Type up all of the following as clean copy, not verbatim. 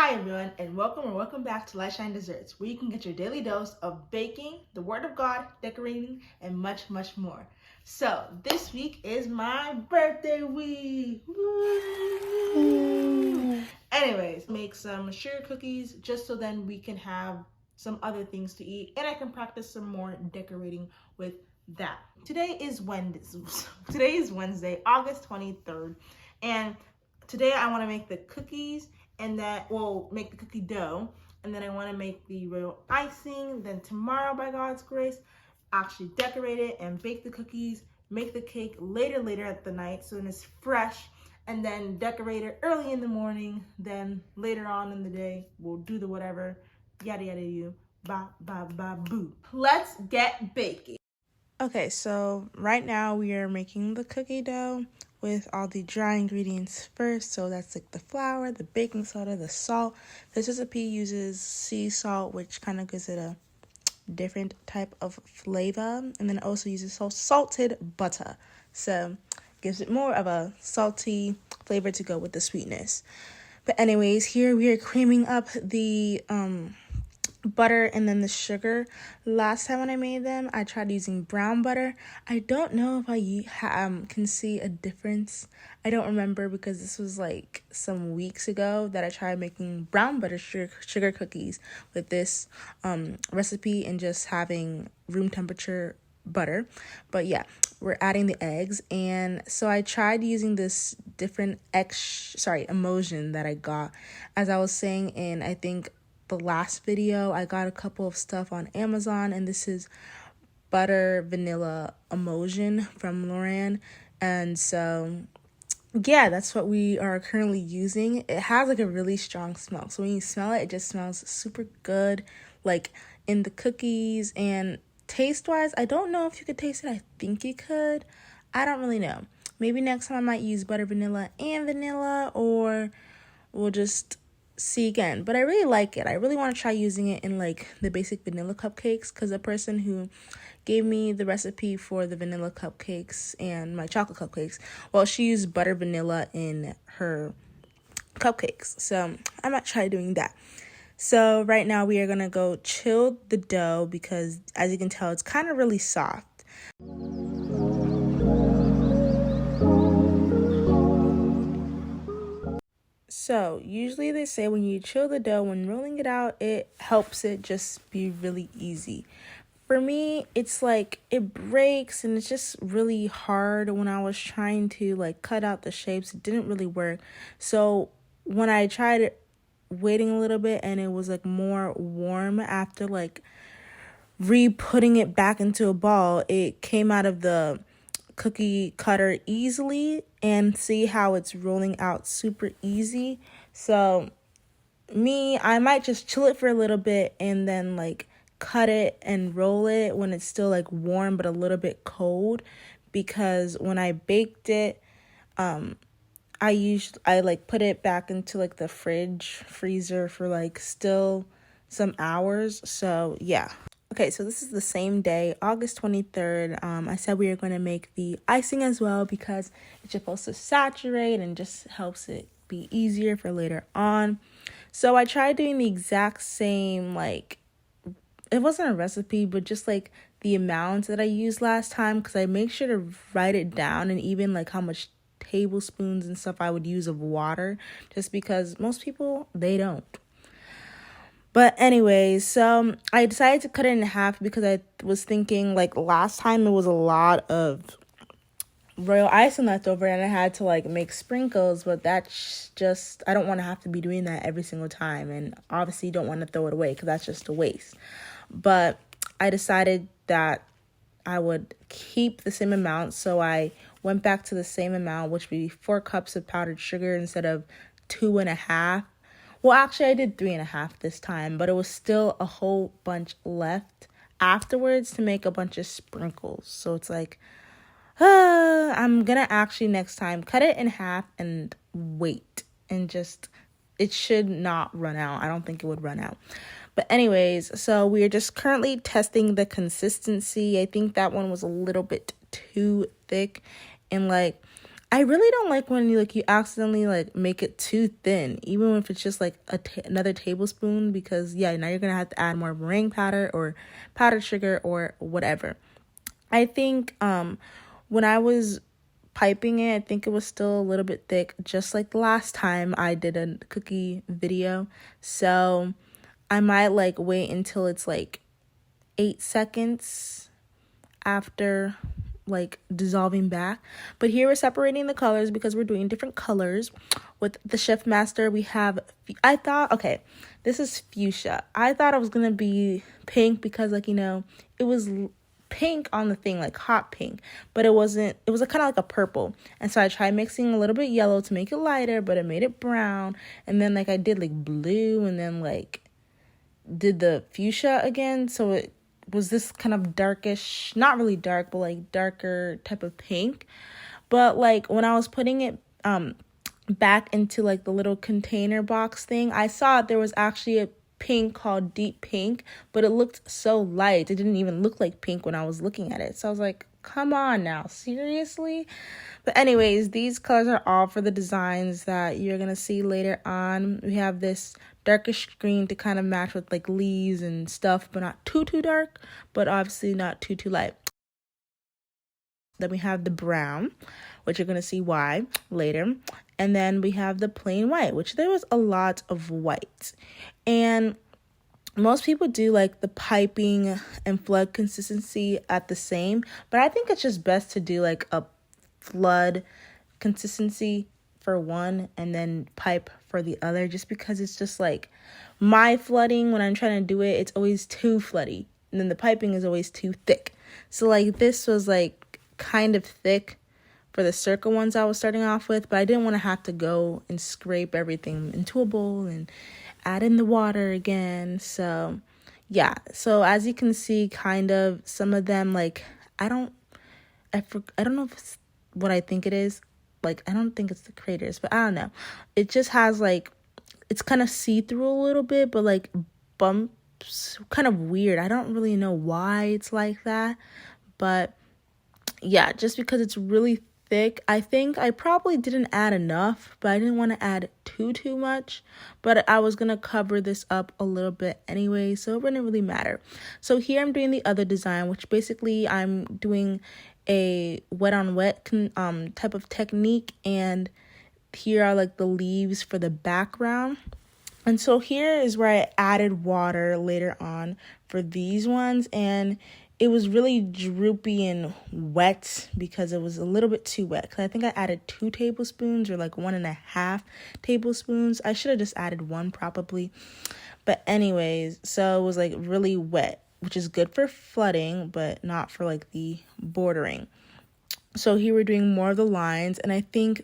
Hi everyone, and welcome back to Light Shine Desserts, where you can get your daily dose of baking, the Word of God, decorating, and much, much more. So this week is my birthday week. Woo! Anyways, make some sugar cookies just so then we can have some other things to eat, and I can practice some more decorating with that. Today is Wednesday, August 23rd, and today I want to make the cookies and that will make the cookie dough, and then I want to make the royal icing. Then tomorrow, by God's grace, actually decorate it and bake the cookies, make the cake later at the night so then it's fresh, and then decorate it early in the morning. Then later on in the day we'll do the whatever, yada yada you, ba ba ba boo. Let's get baking. Okay, so right now we are making the cookie dough with all the dry ingredients first. So that's like the flour, the baking soda, the salt. This recipe uses sea salt, which kind of gives it a different type of flavor. And then it also uses salted butter. So gives it more of a salty flavor to go with the sweetness. But anyways, here we are creaming up the butter and then the sugar. Last time when I made them, I tried using brown butter. I don't know if I can see a difference. I don't remember because this was like some weeks ago that I tried making brown butter sugar cookies with this recipe and just having room temperature butter. But yeah, we're adding the eggs, and so I tried using this different emulsion that I got. As I was saying in, I think, the last video, I got a couple of stuff on Amazon, and this is butter vanilla emulsion from Loran. And so yeah, that's what we are currently using. It has like a really strong smell, so when you smell it, it just smells super good, like in the cookies. And taste wise, I don't know if you could taste it. I think you could. I don't really know. Maybe next time I might use butter vanilla and vanilla, or we'll just see again. But I really like it. I really want to try using it in like the basic vanilla cupcakes, because the person who gave me the recipe for the vanilla cupcakes and my chocolate cupcakes, well, she used butter vanilla in her cupcakes. So I might try doing that. So right now we are going to go chill the dough because, as you can tell, it's kind of really soft. So usually they say when you chill the dough, when rolling it out, it helps it just be really easy. For me, it's like it breaks and it's just really hard. When I was trying to like cut out the shapes, it didn't really work. So when I tried it, waiting a little bit, and it was like more warm after like re-putting it back into a ball, it came out of the cookie cutter easily, and see how it's rolling out super easy. So I might just chill it for a little bit and then like cut it and roll it when it's still like warm but a little bit cold, because when I baked it, I like put it back into like the freezer for like still some hours. So yeah. Okay, so this is the same day, August 23rd. I said we were going to make the icing as well because it's supposed to saturate and just helps it be easier for later on. So I tried doing the exact same, like, it wasn't a recipe, but just like the amount that I used last time, because I make sure to write it down, and even like how much tablespoons and stuff I would use of water, just because most people, they don't. But anyways, so I decided to cut it in half because I was thinking like last time it was a lot of royal icing left over and I had to like make sprinkles, but that's just, I don't want to have to be doing that every single time, and obviously don't want to throw it away because that's just a waste. But I decided that I would keep the same amount, so I went back to the same amount, which would be 4 cups of powdered sugar instead of 2.5. Well, actually, I did 3.5 this time, but it was still a whole bunch left afterwards to make a bunch of sprinkles. So it's like, I'm gonna actually next time cut it in half and wait, and just, it should not run out. I don't think it would run out. But anyways, so we are just currently testing the consistency. I think that one was a little bit too thick, and like I really don't like when you accidentally like make it too thin, even if it's just like another tablespoon, because yeah, now you're gonna have to add more meringue powder or powdered sugar or whatever. I think when I was piping it, I think it was still a little bit thick, just like the last time I did a cookie video. So I might like wait until it's like 8 seconds after like dissolving back. But here we're separating the colors because we're doing different colors. With the Chef Master, we have, I thought, okay, this is fuchsia. I thought it was gonna be pink because like, it was pink on the thing, like hot pink, but it wasn't. It was kind of like a purple. And so I tried mixing a little bit yellow to make it lighter, but it made it brown. And then like I did like blue, and then like did the fuchsia again, so it was this kind of darkish, not really dark, but like darker type of pink. But like when I was putting it back into like the little container box thing, I saw there was actually a pink called deep pink, but it looked so light. It didn't even look like pink when I was looking at it. So I was like, come on now, seriously? But anyways, these colors are all for the designs that you're gonna see later on. We have this darkish green to kind of match with like leaves and stuff, but not too dark, but obviously not too light. Then we have the brown, which you're gonna see why later. And then we have the plain white, which there was a lot of white. And most people do like the piping and flood consistency at the same, but I think it's just best to do like a flood consistency for one and then pipe for the other, just because it's just like my flooding when I'm trying to do it, it's always too floody, and then the piping is always too thick. So like this was like kind of thick for the circle ones I was starting off with, but I didn't want to have to go and scrape everything into a bowl and add in the water again. So yeah, so as you can see, kind of some of them, like I don't know if it's what I think it is. Like I don't think it's the craters, but I don't know. It just has like, it's kind of see-through a little bit, but like bumps, kind of weird. I don't really know why it's like that, but yeah, just because it's really thick. I think I probably didn't add enough, but I didn't want to add too much. But I was going to cover this up a little bit anyway, so it wouldn't really matter. So here I'm doing the other design, which basically I'm doing a wet on wet type of technique, and here are like the leaves for the background. And so here is where I added water later on for these ones, and it was really droopy and wet because it was a little bit too wet. Because I think I added 2 tablespoons or like 1.5 tablespoons. I should have just added 1 probably. But anyways, so it was like really wet, which is good for flooding, but not for like the bordering. So here we're doing more of the lines, and I think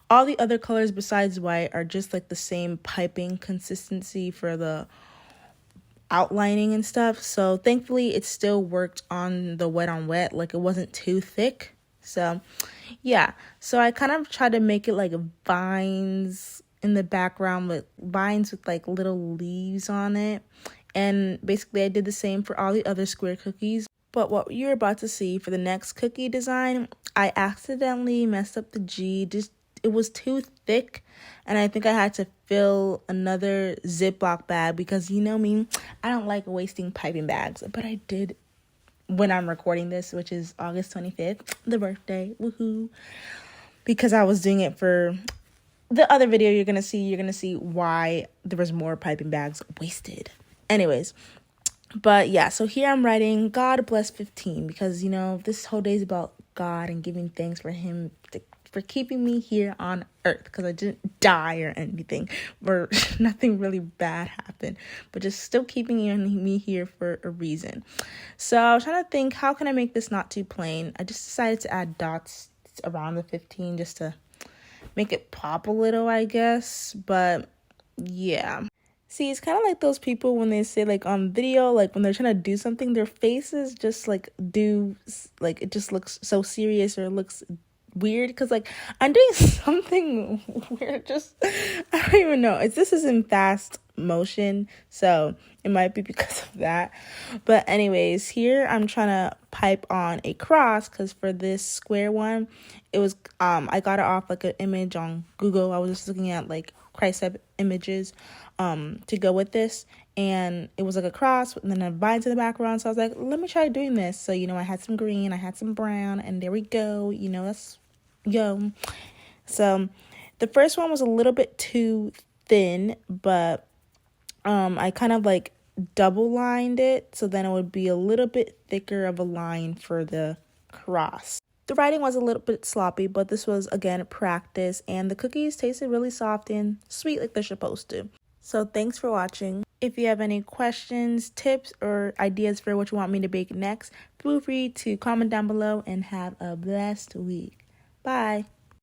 all the other colors besides white are just like the same piping consistency for the outlining and stuff. So thankfully it still worked on the wet on wet, like it wasn't too thick. So yeah, so I kind of tried to make it like vines in the background, with vines with like little leaves on it. And basically I did the same for all the other square cookies. But what you're about to see for the next cookie design, I accidentally messed up the G. It was too thick, and I think I had to fill another Ziploc bag because you know me, I don't like wasting piping bags. But I did when I'm recording this, which is August 25th, the birthday, woohoo. Because I was doing it for the other video you're gonna see why there was more piping bags wasted. Anyways, but yeah, so here I'm writing God bless 15 because, this whole day is about God and giving thanks for him for keeping me here on earth, because I didn't die or anything, or nothing really bad happened, but just still keeping me here for a reason. So I was trying to think, how can I make this not too plain? I just decided to add dots around the 15 just to make it pop a little, I guess. But yeah. See, it's kind of like those people when they say, like, on video, like, when they're trying to do something, their faces just, like, it just looks so serious, or it looks weird, because, like, I'm doing something weird, I don't even know. This is in fast motion, so it might be because of that. But anyways, here I'm trying to pipe on a cross, because for this square one, it was I got it off like an image on Google. I was just looking at like Christ-type images to go with this, and it was like a cross and then a vines in the background. So I was like, let me try doing this. So I had some green, I had some brown, and there we go. That's so the first one was a little bit too thin, but I kind of like double lined it, so then it would be a little bit thicker of a line for the cross. The writing was a little bit sloppy, but this was, again, practice, and the cookies tasted really soft and sweet like they're supposed to. So thanks for watching. If you have any questions, tips, or ideas for what you want me to bake next, feel free to comment down below, and have a blessed week. Bye.